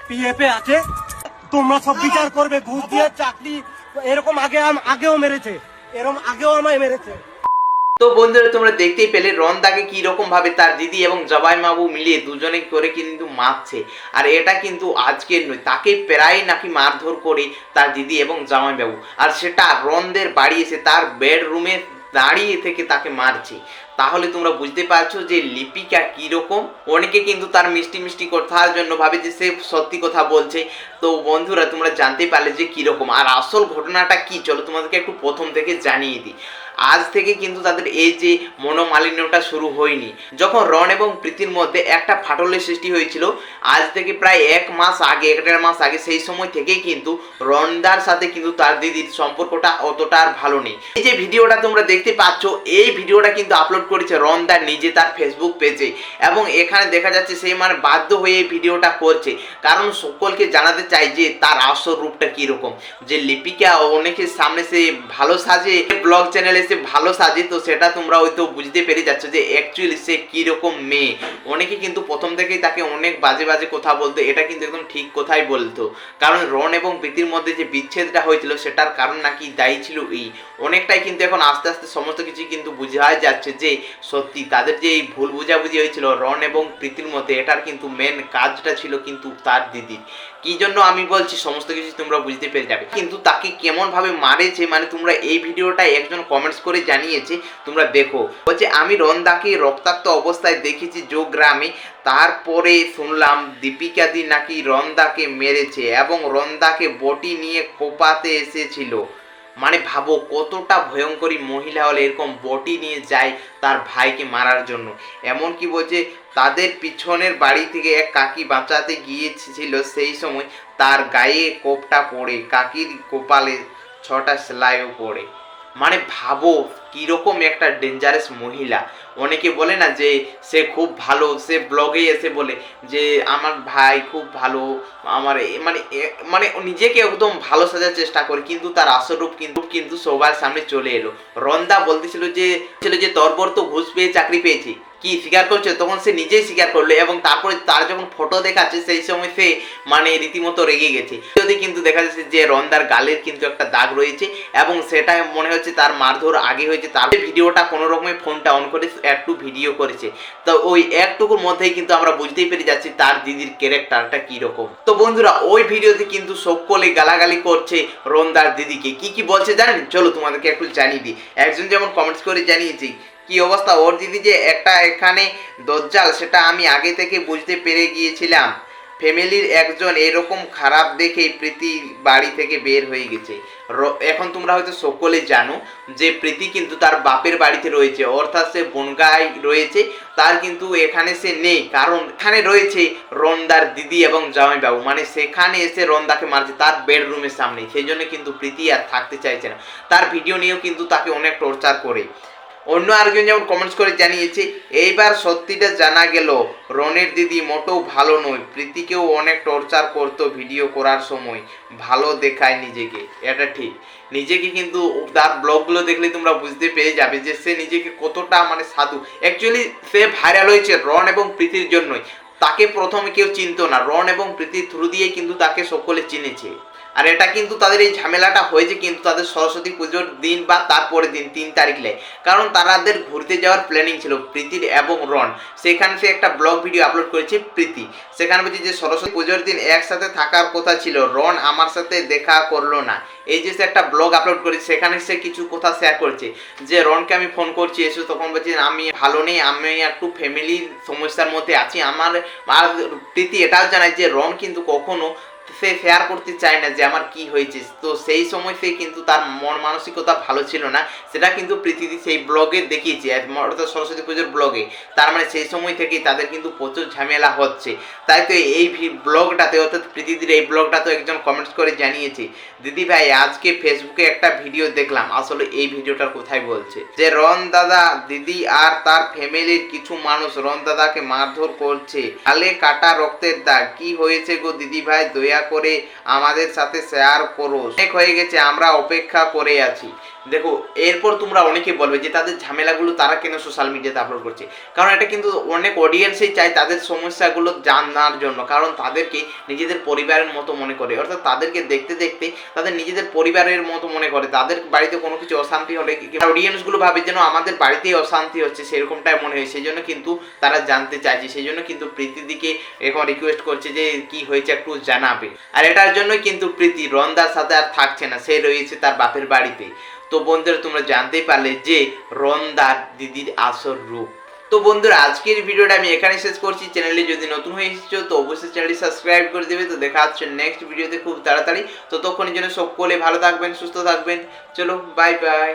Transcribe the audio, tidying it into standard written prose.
পিএফে আছে, তোমরা সব বিচার করবে। ঘুষ দিয়ে চাকরি এরকম আগেও মেরেছে, এরকম আগেও আমায় মেরেছে। তো বন্ধুরা, তোমরা দেখতেই পেলে রন্দাকে কি রকম ভাবে তার দিদি এবং জবাই মাবু মিলিয়ে দুজনে করে কিন্তু মারছে। আর এটা কিন্তু আজকের নয়, তাকে প্রায় নাকি মারধর করে তার দিদি এবং জামাই বাবু, আর সেটা রন্দের বাড়ি এসে তার বেডরুমে দাঁড়িয়ে থেকে তাকে মারছে। তাহলে তোমরা বুঝতে পারছো যে লিপিকা কিরকম। অনেকে কিন্তু তার মিষ্টি মিষ্টি কথার জন্য ভাবে যে সে সত্যি কথা বলছে। তো বন্ধুরা, তোমরা জানতে পারলে যে কিরকম, আর আসল ঘটনাটা কি, চলো তোমাদেরকে একটু প্রথম থেকে জানিয়ে দিই। আজ থেকে কিন্তু তাদের এই যে মনোমালিন্যটা শুরু হয়নি। যখন রন এবং প্রীতির মধ্যে একটা ফাটলের সৃষ্টি হয়েছিল আজ থেকে প্রায় 1 মাস আগে, 1.5 মাস আগে, সেই সময় থেকেই কিন্তু রনদার সাথে কিন্তু তার দিদির সম্পর্কটা অতটা আর ভালো নেই। এই যে ভিডিওটা তোমরা দেখতে পাচ্ছ, এই ভিডিওটা কিন্তু আপলোড করেছে রনদার নিজে তার ফেসবুক পেজে, এবং এখানে দেখা যাচ্ছে সে মানে বাধ্য হয়ে এই ভিডিওটা করছে, কারণ সকলকে জানাতে চাই যে তার আসল রূপটা কিরকম। যে লিপিকা অনেকের সামনে সে ভালো সাজে, ব্লগ চ্যানেলে সে ভালো সাজে, তো সেটা তোমরা হয়তো বুঝতে পেরে যাচ্ছ যে অ্যাকচুয়ালি সে কিরকম মেয়ে। অনেকে কিন্তু প্রথম থেকেই তাকে অনেক বাজে বাজে কথা বলতো, এটা কিন্তু একদম ঠিক কথাই বলতো, কারণ রন এবং প্রীতির মধ্যে যে বিচ্ছেদটা হয়েছিল সেটার কারণ নাকি দায়ী ছিল এই। অনেকটাই কিন্তু এখন আস্তে আস্তে সমস্ত কিছু কিন্তু বোঝা যাচ্ছে যে সত্যি তাদের যে এই ভুল বোঝাবুঝি হয়েছিল রন এবং প্রীতির মধ্যে, এটার কিন্তু মেন কাজটা ছিল কিন্তু তার দিদির। কি জন্য আমি বলছি সমস্ত কিছু তোমরা বুঝতে পেরে যাবে। কিন্তু তাকে কেমন ভাবে মারেছে, মানে তোমরা এই ভিডিওটা একজন কমেন্টস করে জানিয়েছে, তোমরা দেখো। বলছে, আমি রন্দাকে রক্তাক্ত অবস্থায় দেখেছি গ্রামে, তারপরে শুনলাম দীপিকা দি নাকি রন্দাকে মেরেছে এবং রন্দাকে বটি নিয়ে কোপাতে এসেছিল। মানে ভাবো কতটা ভয়ঙ্করী মহিলা হলে এরকম বটি নিয়ে যায় তার ভাইকে মারার জন্য। এমনকি বলছে তাদের পিছনের বাড়ি থেকে এক কাকি বাঁচাতে গিয়েছিল, সেই সময় তার গায়ে কোপটা পড়ে, কাকির কপালে 6টা সেলাইও পড়ে। মানে ভাবো কীরকম একটা ডেঞ্জারাস মহিলা। অনেকে বলে না যে সে খুব ভালো, সে ব্লগে এসে বলে যে আমার ভাই খুব ভালো, আমার মানে মানে নিজেকে একদম ভালো সাজার চেষ্টা করে, কিন্তু তার আসল রূপ কিন্তু সবার সামনে চলে এলো। রন্দা বলতেছিল যে তোর বর তো ঘুষ পেয়ে চাকরি পেয়েছে, কি স্বীকার করছে? তখন সে নিজেই স্বীকার করলো, এবং তারপরে তার যখন ফটো দেখাচ্ছে সেই সময় সে মানে রীতিমতো রেগে গেছে। যদি কিন্তু দেখা যাচ্ছে যে রন্দার গালের কিন্তু একটা দাগ রয়েছে, এবং সেটা মনে হচ্ছে তার মারধর আগে হয়েছে। তার ভিডিওটা কোনো রকমে ফোনটা অন করে একটু ভিডিও করেছে, তো ওই একটুকুর মধ্যেই কিন্তু আমরা বুঝতেই পেরে যাচ্ছি তার দিদির ক্যারেক্টারটা কিরকম। তো বন্ধুরা, ওই ভিডিওতে কিন্তু সকলে গালাগালি করছে রন্দার দিদিকে। কি বলছে জানেন? চলো তোমাদেরকে একটু জানিয়ে দিই। একজন যেমন কমেন্টস করে জানিয়েছি কি অবস্থা, ওর দিদি যে একটা এখানে দজ্জাল সেটা আমি আগে থেকে বুঝতে পেরে গিয়েছিলাম। ফ্যামিলির একজন এরকম খারাপ দেখেই প্রীতি বাড়ি থেকে বের হয়ে গেছে। এখন তোমরা হয়তো সকলে জানো যে প্রীতি কিন্তু তার বাপের বাড়িতে রয়েছে, অর্থাৎ সে বনগাঁয় রয়েছে। তার কিন্তু এখানে সে নেই, কারণ এখানে রয়েছে রন্দার দিদি এবং জামাইবাবু, মানে সেখানে এসে রন্দাকে মারছে তার বেডরুমের সামনে। সেই জন্য কিন্তু প্রীতি আর থাকতে চাইছে না। তার ভিডিও নিয়েও কিন্তু তাকে অনেক টর্চার করে। অন্য আরেকজন যেমন কমেন্টস করে জানিয়েছে, এইবার সত্যিটা জানা গেল রনের দিদি মোটেও ভালো নয়, প্রীতিকেও অনেক টর্চার করতো ভিডিও করার সময়, ভালো দেখায় নিজেকে। এটা ঠিক, নিজেকে কিন্তু তার ব্লগগুলো দেখলে তোমরা বুঝতে পেরে যাবে যে সে নিজেকে কতটা মানে সাধু। অ্যাকচুয়ালি সে ভাইরাল হয়েছে রন এবং প্রীতির জন্যই। তাকে প্রথমে কেউ চিনতো না, রন এবং প্রীতির থ্রু দিয়েই কিন্তু তাকে সকলে চিনেছে। আর এটা কিন্তু তাদের এই ঝামেলাটা হয়েছে কিন্তু তাদের সরস্বতী পুজোর দিন বা তারপরের দিন 3 তারিখ লেয়, কারণ তাদের ঘুরতে যাওয়ার প্ল্যানিং ছিল প্রীতির এবং রন। সেখানে সে একটা ব্লগ ভিডিও আপলোড করেছে প্রীতি, সেখানে বলছে যে সরস্বতী পুজোর দিন একসাথে থাকার কথা ছিল, রন আমার সাথে দেখা করলো না। এই যে সে একটা ব্লগ আপলোড করেছে, সেখানে সে কিছু কথা শেয়ার করছে যে রনকে আমি ফোন করছি এসো, তখন বলছে আমি ভালো নেই, আমি একটু ফ্যামিলির সমস্যার মধ্যে আছি। আমার আর প্রীতি এটাও জানায় যে রন কিন্তু কখনো সে শেয়ার করতে চায় না যে আমার কি হয়েছে। তো সেই সময় সে কিন্তু তার মন মানসিকতা ভালো ছিল না, সেটা কিন্তু প্রীতি সেই ব্লগে দেখিয়েছে, অর্থাৎ সরস্বতী পুজোর ব্লগে। তার মানে সেই সময় থেকেই তাদের কিন্তু প্রচুর ঝামেলা হচ্ছে। তাই তো এই ব্লগটাতে, অর্থাৎ প্রীতিদির এই ব্লগটাতে একজন কমেন্টস করে জানিয়েছে, দিদি ভাই আজকে ফেসবুকে একটা ভিডিও দেখলাম, আসলে এই ভিডিওটার কোথায় বলছে যে রন দাদা দিদি আর তার ফ্যামিলির কিছু মানুষ রন দাদাকে মারধর করছে, গালে কাটা রক্তের দাগ, কি হয়েছে গো দিদি ভাই দয়া করে আমাদের সাথে শেয়ার করো। অনেক হয়ে গেছে, আমরা অপেক্ষা করে আছি। দেখো এরপর তোমরা অনেকে বলবে যে তাদের ঝামেলাগুলো তারা কেন সোশ্যাল মিডিয়াতে আপলোড করছে, কারণ এটা কিন্তু অনেক অডিয়েন্সই চায় তাদের সমস্যাগুলো জানার জন্য, কারণ তাদেরকে নিজেদের পরিবারের মতো মনে করে, অর্থাৎ তাদেরকে দেখতে দেখতে তাদের নিজেদের পরিবারের মতো মনে করে। তাদের বাড়িতে কোনো কিছু অশান্তি হলে অডিয়েন্সগুলো ভাবে যেন আমাদের বাড়িতেই অশান্তি হচ্ছে, সেরকমটাই মনে হয়, সেই জন্য কিন্তু তারা জানতে চাইছে। সেই জন্য কিন্তু প্রীতিদিকে এখন রিকোয়েস্ট করছে যে কি হয়েছে একটু জানাবে। আর এটার জন্যই কিন্তু প্রীতি রন্দার সাথে আর থাকছে না, সে রয়েছে তার বাপের বাড়িতে। তো বন্ধুরা তোমরা জানতেই পারলে যে রন্দার দিদির আসল রূপ। তো বন্ধুরা আজকের ভিডিওটা আমি এখানে শেষ করছি। চ্যানেলে যদি নতুন হয়ে এসেছো তো অবশ্যই চ্যানেলটি সাবস্ক্রাইব করে দেবে। তো দেখা হচ্ছে নেক্সট ভিডিওতে খুব তাড়াতাড়ি। ততক্ষণের জন্য সকলে ভালো থাকবেন, সুস্থ থাকবেন। চলো বাই বাই।